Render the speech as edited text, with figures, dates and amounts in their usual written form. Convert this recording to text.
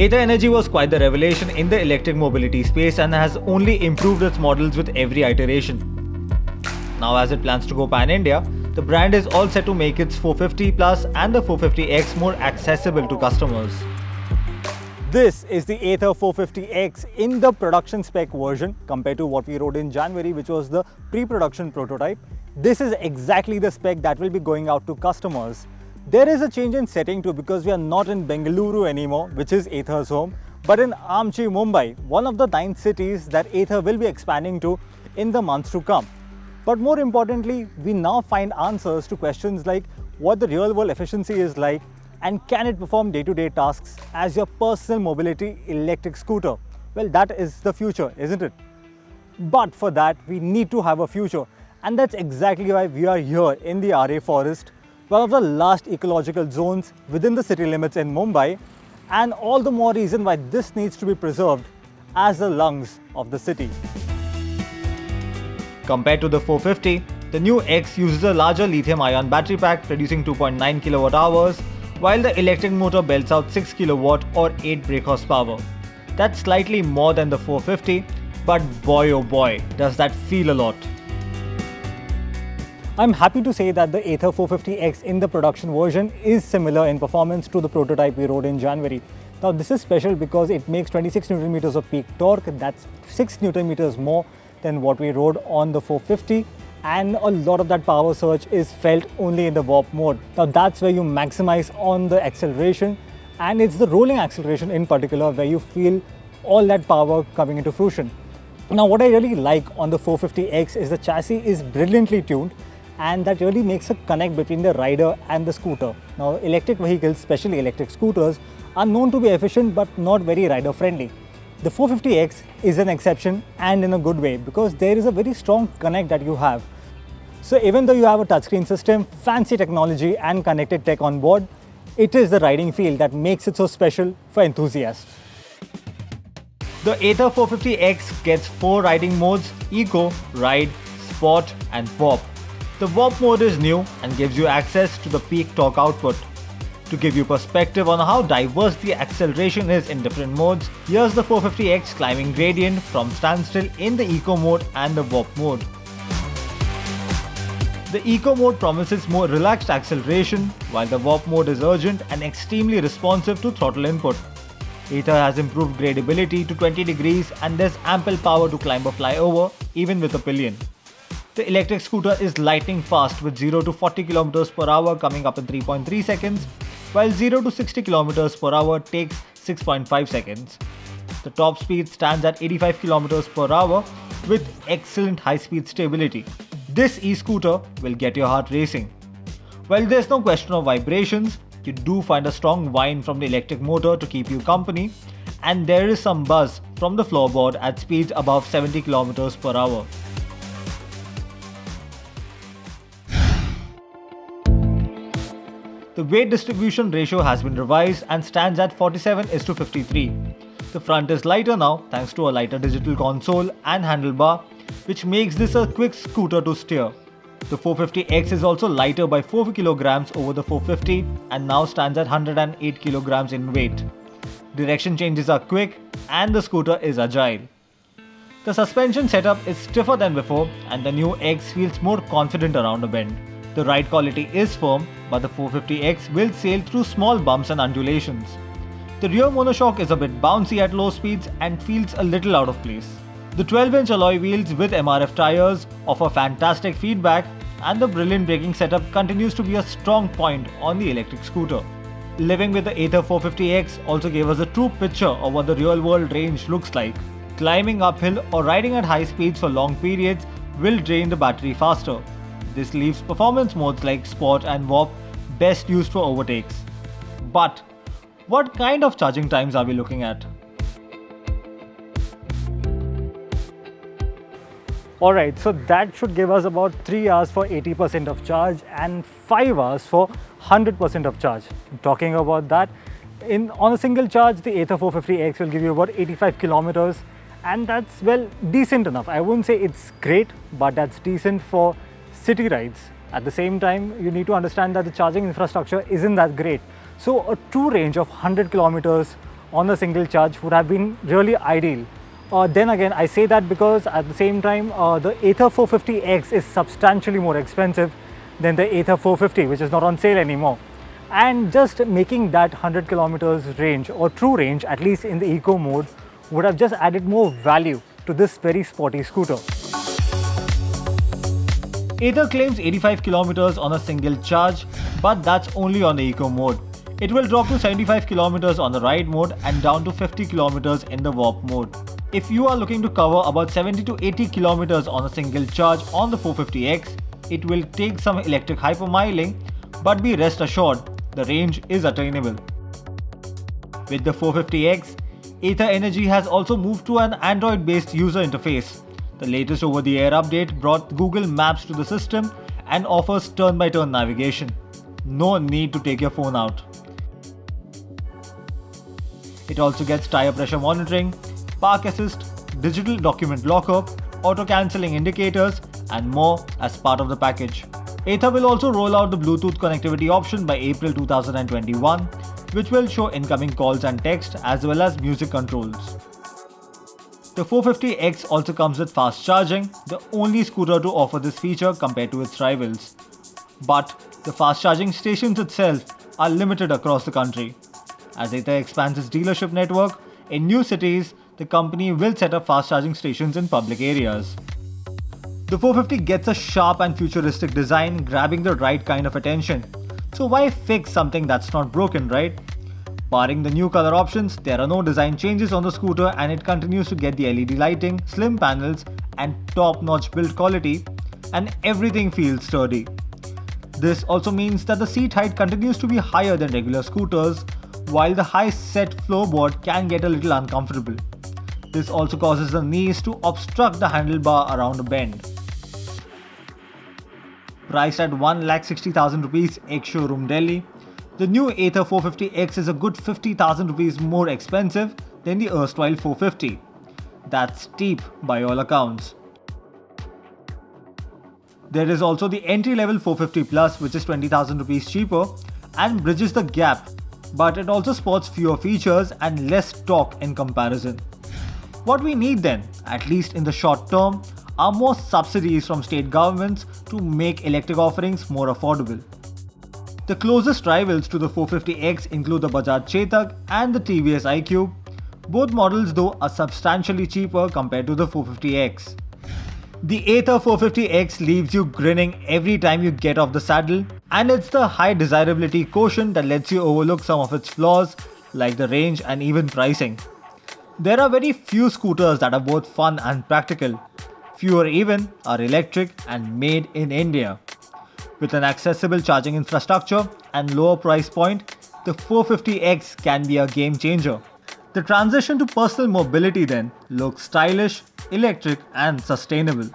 Ather Energy was quite the revelation in the electric mobility space and has only improved its models with every iteration. Now as it plans to go pan-India, the brand is all set to make its 450 Plus and the 450X more accessible to customers. This is the Ather 450X in the production spec version compared to what we rode in January, which was the pre-production prototype. This is exactly the spec that will be going out to customers. There is a change in setting too, because we are not in Bengaluru anymore, which is Ather's home, but in Amchi, Mumbai, one of the 9 cities that Ather will be expanding to in the months to come. But more importantly, we now find answers to questions like what the real world efficiency is like, and can it perform day-to-day tasks as your personal mobility electric scooter? Well, that is the future, isn't it? But for that, we need to have a future, and that's exactly why we are here in the RA Forest, one of the last ecological zones within the city limits in Mumbai, and all the more reason why this needs to be preserved as the lungs of the city. Compared to the 450, the new X uses a larger lithium-ion battery pack producing 2.9 kWh, while the electric motor belts out 6 kW or 8 brake horsepower. That's slightly more than the 450, but boy oh boy, does that feel a lot. I'm happy to say that the Ather 450X in the production version is similar in performance to the prototype we rode in January. Now this is special because it makes 26 Nm of peak torque, that's 6 Nm more than what we rode on the 450, and a lot of that power surge is felt only in the warp mode. Now that's where you maximize on the acceleration, and it's the rolling acceleration in particular where you feel all that power coming into fruition. Now what I really like on the 450X is the chassis is brilliantly tuned, and that really makes a connect between the rider and the scooter. Now electric vehicles, especially electric scooters, are known to be efficient but not very rider friendly. The 450X is an exception, and in a good way, because there is a very strong connect that you have. So even though you have a touchscreen system, fancy technology and connected tech on board, it is the riding feel that makes it so special for enthusiasts. The Ather 450X gets 4 riding modes: Eco, Ride, Sport and Warp. The Warp mode is new and gives you access to the peak torque output. To give you perspective on how diverse the acceleration is in different modes, here's the 450X climbing gradient from standstill in the Eco mode and the Warp mode. The Eco mode promises more relaxed acceleration, while the Warp mode is urgent and extremely responsive to throttle input. Ather has improved gradability to 20 degrees and there's ample power to climb a flyover even with a pillion. The electric scooter is lightning fast with 0 to 40 km per hour coming up in 3.3 seconds, while 0 to 60 km per hour takes 6.5 seconds. The top speed stands at 85 km per hour with excellent high-speed stability. This e-scooter will get your heart racing. While there's no question of vibrations, you do find a strong whine from the electric motor to keep you company, and there is some buzz from the floorboard at speeds above 70 km per hour. The weight distribution ratio has been revised and stands at 47:53. The front is lighter now thanks to a lighter digital console and handlebar, which makes this a quick scooter to steer. The 450X is also lighter by 4 kg over the 450 and now stands at 108 kg in weight. Direction changes are quick and the scooter is agile. The suspension setup is stiffer than before and the new X feels more confident around a bend. The ride quality is firm, but the 450X will sail through small bumps and undulations. The rear monoshock is a bit bouncy at low speeds and feels a little out of place. The 12-inch alloy wheels with MRF tires offer fantastic feedback, and the brilliant braking setup continues to be a strong point on the electric scooter. Living with the Ather 450X also gave us a true picture of what the real-world range looks like. Climbing uphill or riding at high speeds for long periods will drain the battery faster. This leaves performance modes like Sport and Warp best used for overtakes. But what kind of charging times are we looking at? Alright, so that should give us about 3 hours for 80% of charge and 5 hours for 100% of charge. Talking about that, on a single charge, the Ather 450X will give you about 85 kilometers, and that's, well, decent enough. I wouldn't say it's great, but that's decent for city rides. At the same time, you need to understand that the charging infrastructure isn't that great. So a true range of 100 kilometers on a single charge would have been really ideal. Then again, I say that because at the same time, the Ather 450X is substantially more expensive than the Ather 450, which is not on sale anymore. And just making that 100 kilometers range or true range, at least in the eco mode, would have just added more value to this very sporty scooter. Ather claims 85 kilometers on a single charge, but that's only on the eco mode. It will drop to 75 kilometers on the ride mode and down to 50 kilometers in the warp mode. If you are looking to cover about 70 to 80 kilometers on a single charge on the 450X, it will take some electric hypermiling, but be rest assured, the range is attainable. With the 450X, Ather Energy has also moved to an Android-based user interface. The latest over-the-air update brought Google Maps to the system and offers turn-by-turn navigation. No need to take your phone out. It also gets tire pressure monitoring, park assist, digital document locker, auto-cancelling indicators, and more as part of the package. Ather will also roll out the Bluetooth connectivity option by April 2021, which will show incoming calls and text as well as music controls. The 450X also comes with fast charging, the only scooter to offer this feature compared to its rivals. But the fast charging stations itself are limited across the country. As Ather expands its dealership network, in new cities, the company will set up fast charging stations in public areas. The 450 gets a sharp and futuristic design, grabbing the right kind of attention. So why fix something that's not broken, right? Barring the new color options, there are no design changes on the scooter and it continues to get the LED lighting, slim panels and top-notch build quality, and everything feels sturdy. This also means that the seat height continues to be higher than regular scooters, while the high set floorboard can get a little uncomfortable. This also causes the knees to obstruct the handlebar around a bend. Priced at 1,60,000 rupees ex-showroom Delhi, the new Ather 450X is a good 50,000 rupees more expensive than the erstwhile 450. That's steep by all accounts. There is also the entry-level 450 Plus, which is 20,000 rupees cheaper and bridges the gap, but it also sports fewer features and less torque in comparison. What we need then, at least in the short term, are more subsidies from state governments to make electric offerings more affordable. The closest rivals to the 450X include the Bajaj Chetak and the TVS iQube. Both models though are substantially cheaper compared to the 450X. The Ather 450X leaves you grinning every time you get off the saddle, and it's the high desirability quotient that lets you overlook some of its flaws like the range and even pricing. There are very few scooters that are both fun and practical. Fewer even are electric and made in India. With an accessible charging infrastructure and lower price point, the 450X can be a game changer. The transition to personal mobility then looks stylish, electric and sustainable.